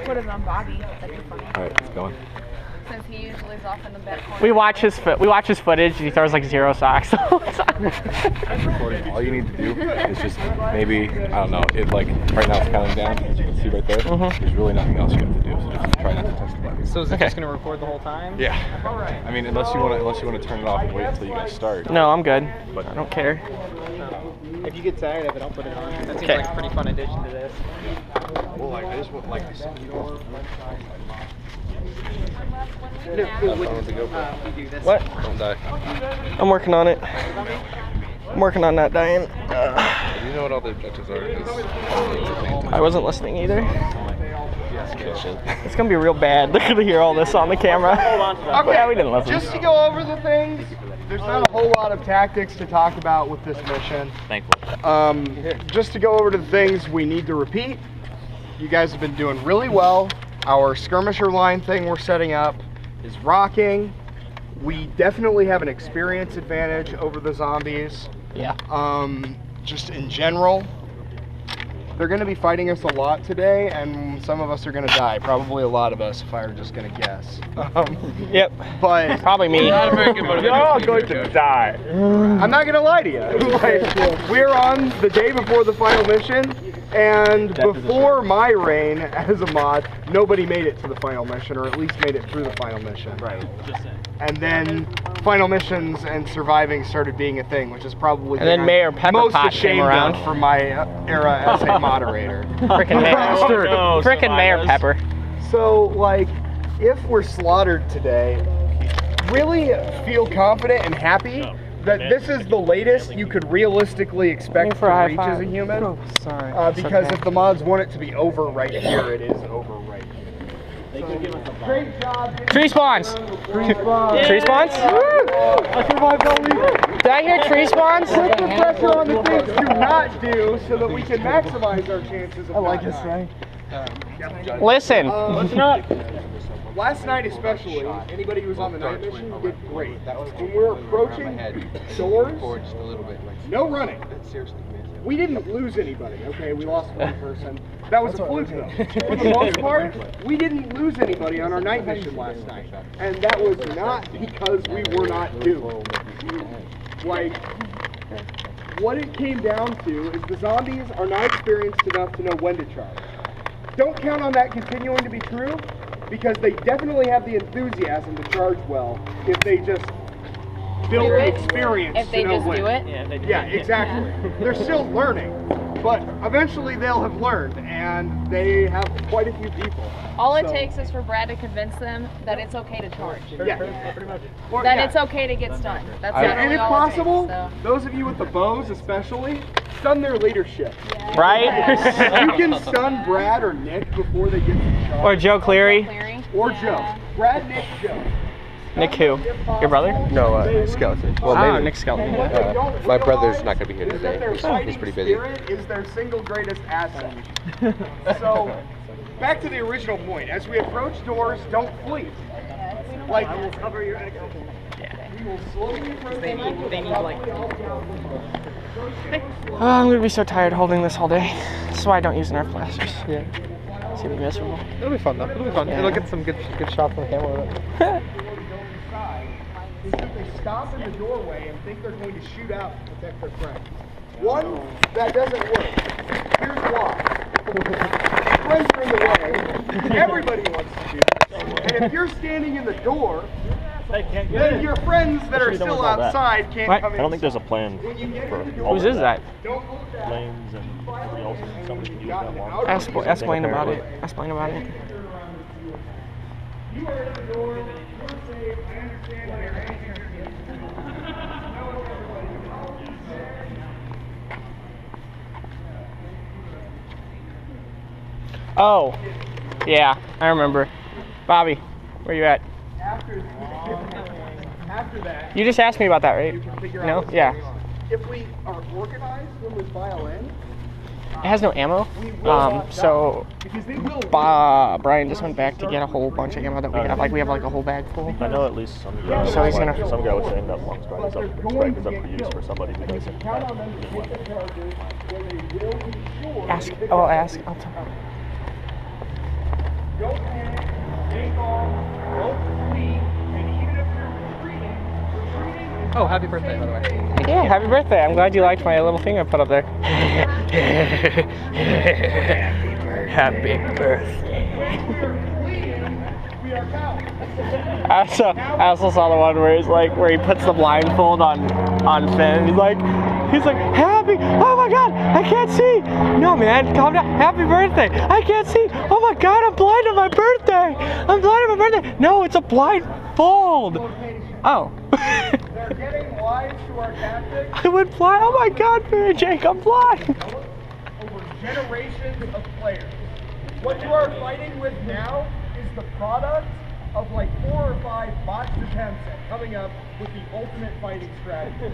put it on Bobby. That'd be funny. All right, it's going. Since he usually is off in the back corner. We watch his footage. He throws like 0 socks all the time. All you need to do is just maybe, I don't know, it like right now it's counting down, as you can see right there. There's really nothing else you have to do, so just try not to touch the button. So is it just gonna record the whole time? Yeah. I mean, unless you want to turn it off and wait until you guys start. No, I'm good. But I don't care. If you get tired of it, I'll put it on. That seems like a pretty fun addition to this. Well, like I just want, like I said, you know. What? Don't die. I'm working on it. I'm working on not dying. Do you know what all the objectives are? I wasn't listening either. It's gonna be real bad. They're gonna hear all this on the camera. Okay, yeah, we didn't listen. Just to go over the things, there's not a whole lot of tactics to talk about with this mission. Thankfully. Just to go over to the things we need to repeat. You guys have been doing really well. Our skirmisher line thing we're setting up is rocking. We definitely have an experience advantage over the zombies. Yeah. Just in general, they're going to be fighting us a lot today, and some of us are going to die. Probably a lot of us, if I were just going to guess. Yep. But probably me. Not a very good motivation. You're all going to die. I'm not going to lie to you. Like, we're on the day before the final mission, and before my reign as a mod, nobody made it to the final mission, or at least made it through the final mission. Right. And then final missions and surviving started being a thing, which is probably and then Mayor Pepper most Pot came ashamed around of for my era as a moderator. Frickin' Mayor, frickin' Mayor Pepper. So, like, if we're slaughtered today, really feel confident and happy that this is the latest you could realistically expect to reach as a human. Oh, sorry. Because if the mods want it to be over right here, it is over right here. Great job. Tree spawns. Tree spawns. Tree spawns? I survived all week. Did I hear tree spawns? Put the pressure on the things to not do so that we can maximize our chances of not dying. Listen. Listen up. Last night especially, anybody who was on the night mission did great. When we were approaching doors, no running. We didn't lose anybody, okay? We lost one person. That was a fluke though. For the most part, we didn't lose anybody on our night mission last night. And that was not because we were not doomed. Like, what it came down to is the zombies are not experienced enough to know when to charge. Don't count on that continuing to be true, because they definitely have the enthusiasm to charge well if they just build the experience If they to know just when. do it? Yeah, exactly. They're still learning, but eventually they'll have learned, and they have quite a few people. All it takes is for Brad to convince them that it's okay to charge. Yeah, pretty much. Or, That yeah. it's okay to get stunned. That's And literally if all possible, it takes, so. those of you with the bows especially, stun their leadership. Right? You can stun Brad or Nick before they get to charge. Or Joe Cleary. Or Joe. Brad, Nick, Joe. Nick who? Your brother? No, Skeleton. Well, maybe. Nick Skeleton. My brother's not going to be here today. Their He's fighting pretty busy. spirit is their single greatest asset. So, back to the original point. As we approach doors, don't flee. Like, I will cover your exit. We will slowly approach They need like... Oh, I'm gonna be so tired holding this all day. That's why I don't use Nerf blasters. Yeah. It's gonna be miserable. It'll be fun though. It'll be fun. Yeah. It'll get some good shots on the camera with it. Is that they stop in the doorway and think they're going to shoot out to protect their friends. One, that doesn't work. Here's why. Friends are in the way. Everybody wants to shoot. And if you're standing in the door, then your friends that are still outside can't come in. I don't think there's a plan for all Whose of is that? lanes and everybody else. Somebody can use that one. Explain about it. Explain about it. You are in the door. You're safe. I understand why you're angry. Oh, yeah, I remember. Bobby, where you at? After that, You just asked me about that, right? you can figure No? out what's Yeah. going on. If we are organized when we file in, It has no ammo. So because they will. Brian just went back to get a whole bunch of ammo that we have. Like we have like a whole bag full. I know at least some guy. So he's gonna- Some guy was saying that long strike is up for use for somebody who doesn't. Count on them to get the charges where they will be sure. Ask. Oh, I'll ask. I'll tell. Go Oh, happy birthday, by the way. Yeah, happy birthday. I'm glad you liked my little thing I put up there. Happy birthday. I also saw the one where he puts the blindfold on Finn. He's like, happy, oh my god, I can't see. No man, calm down, happy birthday. I can't see, oh my god, I'm blind on my birthday. I'm blind on my birthday. No, it's a blindfold. Oh. They're getting wise to our tactics. I went blind, oh my god, Mary Jake, I'm blind. Over generations of players. What you are fighting with now is the product of like 4 or 5 botched attempts at coming up with the ultimate fighting strategy.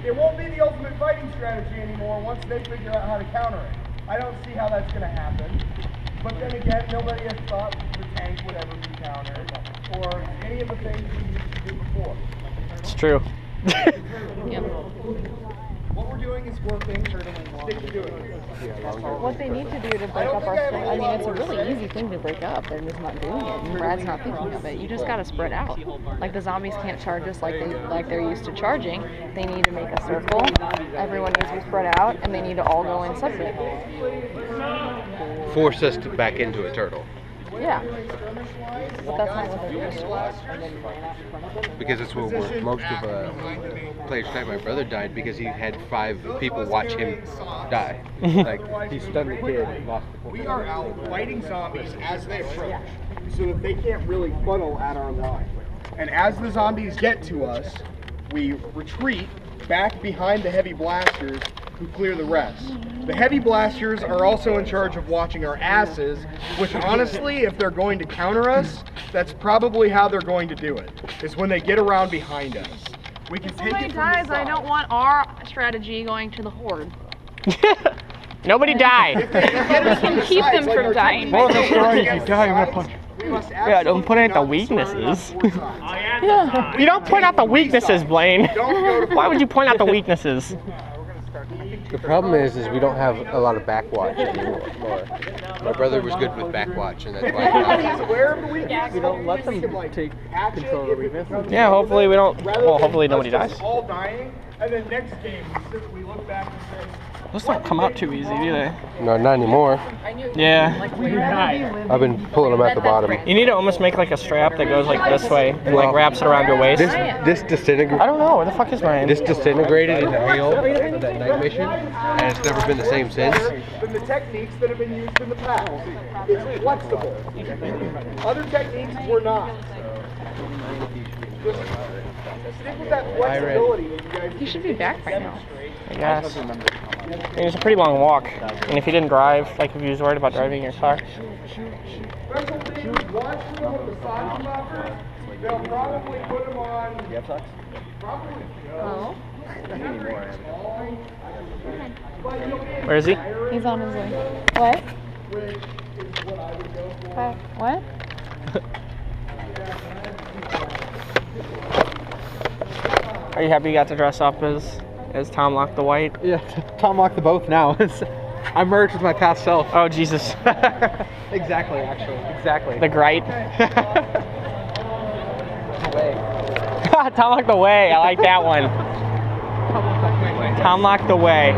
It won't be the ultimate fighting strategy anymore once they figure out how to counter it. I don't see how that's going to happen. But then again, nobody has thought the tank would ever be countered or any of the things we used to do before. It's true. What we're doing is working. Stick to doing it. What they need to do to break up our strength, I mean, it's a really easy thing to break up. They're just not doing it, and Brad's not thinking of it. You just gotta spread out. Like the zombies can't charge us like they're used to charging. They need to make a circle. Everyone needs to be spread out, and they need to all go in separate. Force us back into a turtle. Yeah. But that's not what they're doing. Because it's what most of players died. My brother died because he had 5 people watch him die. Like, he stunned the kid and lost the We are out fighting zombies as they approach, so that they can't really funnel at our line. And as the zombies get to us, we retreat back behind the heavy blasters who clear the rest. The heavy blasters are also in charge of watching our asses, which honestly, if they're going to counter us, that's probably how they're going to do it, is when they get around behind us. We can take it from the side. I don't want our strategy going to the horde. Nobody die. We can keep them from dying. Well, if you die, I'm gonna punch. Yeah, don't point out the weaknesses. Yeah. You don't point out the weaknesses, Blaine. Why would you point out the weaknesses? The problem is we don't have a lot of backwatch anymore. My brother was good with backwatch, and that's why He's aware of the weakness. We don't let them take control of the weakness. Yeah, hopefully we don't. Well, hopefully nobody dies. All dying, and then next game we look back and say, Those don't come out too easy, do they? No, not anymore. Yeah. I've been pulling them at the bottom. You need to almost make like a strap that goes like this way and like wraps it around your waist. This disintegrated. I don't know. Where the fuck is mine? This disintegrated in the hail of that night mission, and it's never been the same since. than the techniques that have been used in the past. It's flexible. Other techniques were not. Just stick with that flexibility that you guys. You should be back right now. I guess. I mean, it's a pretty long walk, and if you didn't drive, like if you was worried about driving your car. Special teams watch them with the socks lockers. They'll probably put them on. Do you have socks? Probably. Oh. Where is he? He's on his way. What? What? Are you happy you got to dress up as Tom Lock the White? Yeah, Tom Lock the both now. I merged with my past self. Oh Jesus. Exactly, actually. Exactly. The Grite. Tom Lock the Way. I like that one. Tom Lock the Way.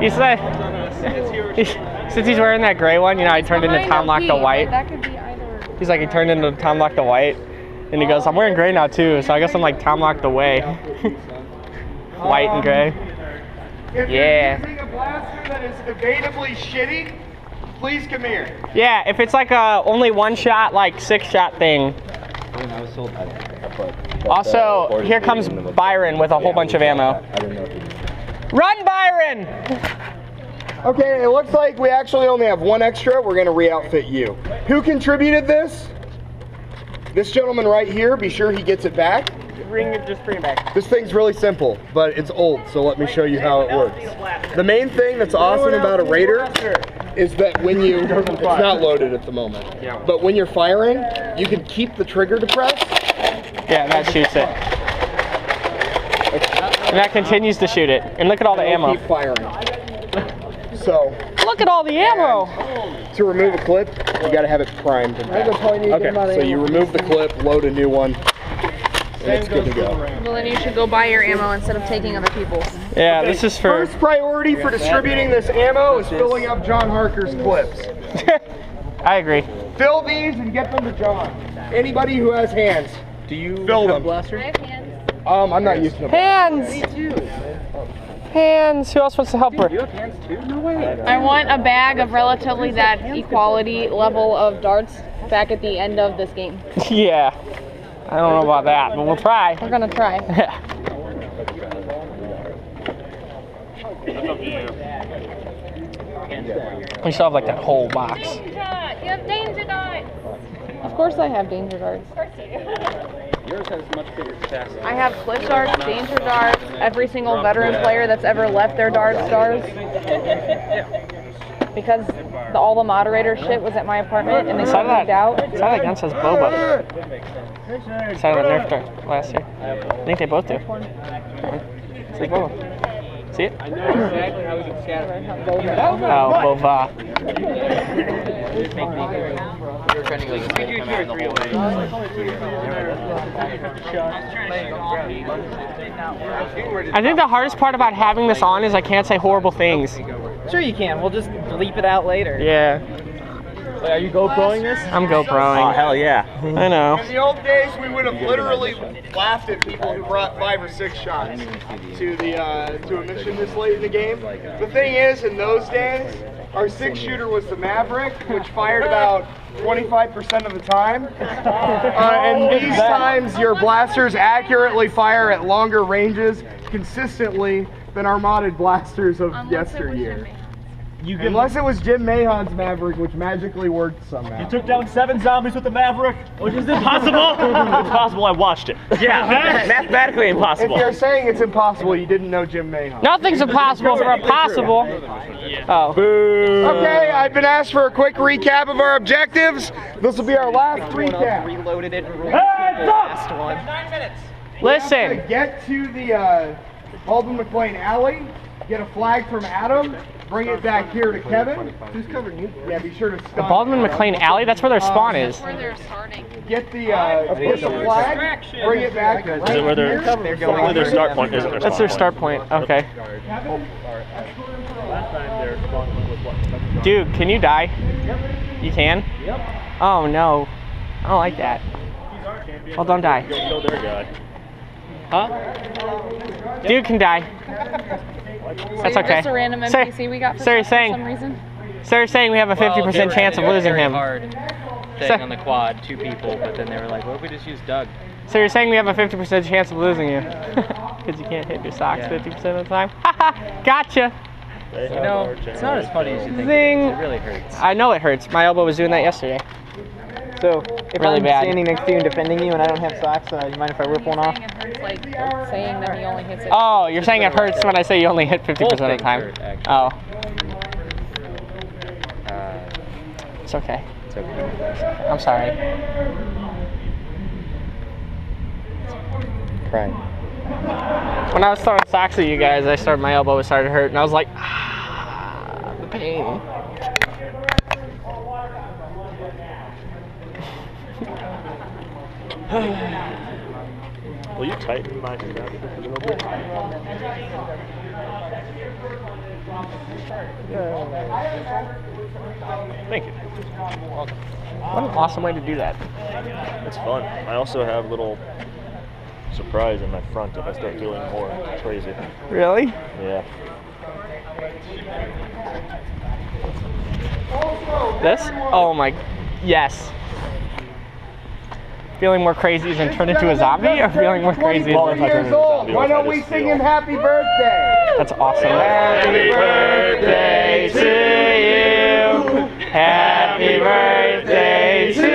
He said, since he's wearing that gray one, you know, I turned into Tom Lock the White. That could be either. He's like, he turned into Tom Lock the White. And he goes, I'm wearing gray now too, so I guess I'm like Tom Lock the Way. White and gray. If Yeah. you're using a blaster that is debatably shitty, please come here. Yeah, if it's like a only one shot, like 6-shot thing. Also, here comes Byron with a whole bunch of ammo. Run, Byron! Okay, it looks like we actually only have one extra. We're going to re-outfit you. Who contributed this? This gentleman right here. Be sure he gets it back. Just bring it back. This thing's really simple, but it's old, so let me show you how it works. The main thing that's awesome about a Raider is that when you, it's not loaded at the moment, but when you're firing, you can keep the trigger depressed. Yeah, that shoots it. And that continues to shoot it. And look at all the ammo. Keep firing. So, Look at all the ammo. to remove a clip, you gotta have it primed. Okay, so you remove the clip, load a new one, and it's good to go. Well, then you should go buy your ammo instead of taking other people's. Yeah, this is for. First priority for distributing this ammo is filling up John Harker's clips. I agree. Fill these and get them to John. Anybody who has hands, Do you fill them. blaster? I'm not using them. Hands. Hands. Who else wants to help her? You have hands too? No way. I want a bag of relatively that equality level of darts back at the end of this game. Yeah. I don't know about that, but we'll try. We're gonna try. We still have like that whole box. You have danger darts. Of course I have danger darts. Yours has much bigger capacity. I have clip darts, danger darts, every single veteran player that's ever left their dart stars. Because all the moderator shit was at my apartment and they Side of moved out. that gun says Boba. Side of the Nerf dart last year. I think they both do. It's like Boba. See it? I know exactly how we can scatter. Oh, Bova. You're trying to go this way, come out in the hole. I think the hardest part about having this on is I can't say horrible things. Sure you can. We'll just bleep it out later. Yeah. Wait, are you GoProing this? I'm GoProing. Oh, hell yeah. I know. In the old days, we would have literally laughed at people who brought 5 or 6 shots to a mission this late in the game. The thing is, in those days, our 6-shooter was the Maverick, which fired about 25% of the time. And these times, your blasters accurately fire at longer ranges consistently than our modded blasters of yesteryear. Unless it was Jim Mahon's Maverick, which magically worked somehow. You took down 7 zombies with the Maverick, which is impossible. It's possible. I watched it. Yeah, mathematically If impossible. you're saying it's impossible, you didn't know Jim Mahon. Nothing's impossible for impossible. Oh. Okay, I've been asked for a quick recap of our objectives. This will be our last recap. Reloaded it. Hey, Last one. Listen. Get to the Baldwin McLean Alley, get a flag from Adam, bring it back here to Kevin. Who's covering you? Yeah, be sure to stop. Baldwin McLean Alley, that's where their spawn is. Where they're starting. Get the flag, bring it back right Is it where here. where their start point is? That's their start point. Okay. Dude, can you die? You can? Yep. Oh no. I don't like that. Well, don't die. Kill their guy. Huh? Dude can die. That's okay. Just a random NPC we got for Sarah's some saying, reason. Sarah's saying we have a 50% chance of losing him. Hard thing on the quad, 2 people, but then they were like, what if we just use Doug? So you're saying we have a 50% chance of losing you? Because you can't hit your socks 50% of the time? Haha, gotcha. You know, it's not as funny as you think. Zing. It really hurts. I know it hurts. My elbow was doing that yesterday. So, if Really I'm bad. standing next to you and defending you and I don't have socks, you mind if I rip one off? It hurts like saying that he only hits it. Oh, you're saying it hurts when I say you only hit 50% of the time. Both things hurt, Oh, actually. it's okay. It's okay. I'm sorry. Cry. When I was throwing socks at you guys, my elbow started to hurt, and I was like, ah, the pain. Will you tighten my strap just a little bit? Thank you. What an awesome way to do that. It's fun. I also have a little surprise in my front if I start feeling more crazy. Really? Yeah. This? Oh my, yes. Feeling more crazy and turn into a zombie, or feeling more crazy? Well, if I turn Years into a old. zombie, Why or if I don't we just sing feel- him happy birthday? That's awesome. Happy birthday to you. Happy birthday to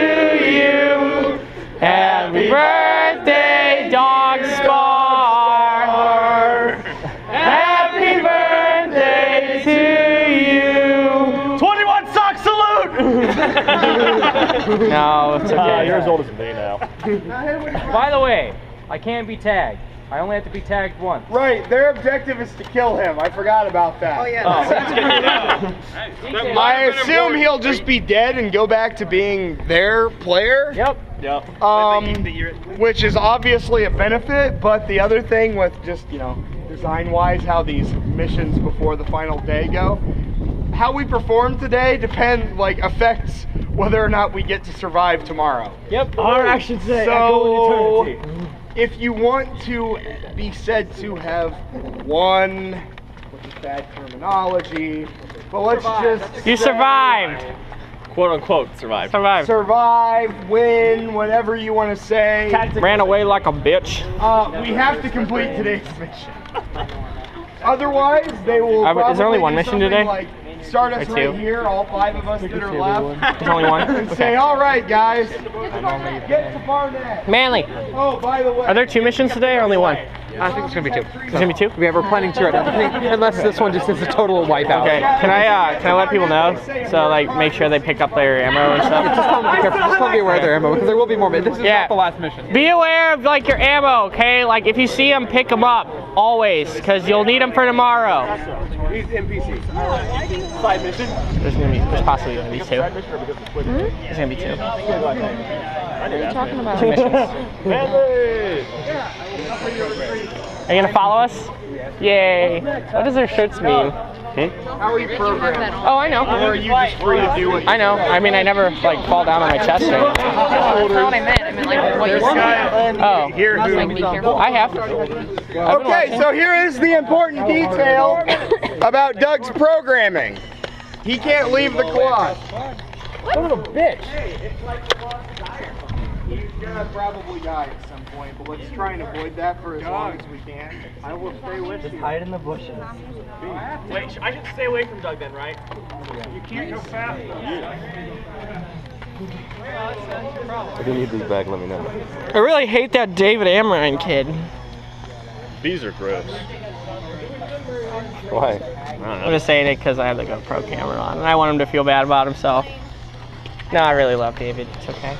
you. Happy birthday, Dog Star. Happy birthday to you. 21 sock salute! No, it's okay. You're as old as me now. By the way, I can't be tagged. I only have to be tagged once. Right, their objective is to kill him. I forgot about that. Oh yeah. Oh, that's good to know. I assume he'll just be dead and go back to being their player. Yep. Which is obviously a benefit, but the other thing with just, you know, design-wise, how these missions before the final day go, how we perform today affects whether or not we get to survive tomorrow. Yep. Our actions today So, echo in eternity. if you want to be said to have won, which is bad terminology, but let's just You say survived. Quote unquote survived. survive, win, whatever you want to say. Ran away like a bitch. We have to complete today's mission. Otherwise, they will Is there only one do mission something today? Like start us Or right two? here, all 5 of us that are left. There's only one? And say, all right, guys, get to Barnett. Manly, Oh, by the way. are there 2 missions today or only 1? I think it's gonna be 2. It's gonna be 2? Yeah, we're planning 2 right now. Unless this one just is a total wipeout. Okay, can I let people know? So like make sure they pick up their ammo and stuff? Just tell them to be careful. Just tell them to be aware of their ammo because there will be more. This is not the last mission. Be aware of like your ammo, okay? Like if you see them, pick them up always, because you'll need them for tomorrow. These NPCs. Side mission? There's possibly gonna be 2. There's gonna be 2. What are you talking about? 2 missions. Are you gonna follow us? Yay! What does their shirts mean? How are you programmed? Oh, I know. Or are you just free to do what you I know. I mean, I never like fall down on my chest or anything. That's not what I meant. I meant like what you said. Oh, I was like, be careful. I have. Okay, so here is the important detail about Doug's programming. He can't leave the quad. Son of a bitch. He's gonna probably die at some point, but let's try and avoid that for as long as we can. I will stay with you. Hide in the bushes. Wait, I should stay away from Doug then, right? You can't go fast enough. If you need these back, let me know. I really hate that David Amrine kid. These are gross. Why? I'm just saying it because I have the GoPro camera on, and I want him to feel bad about himself. No, I really love David. It's okay.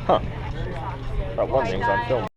Huh. That one thing's on film.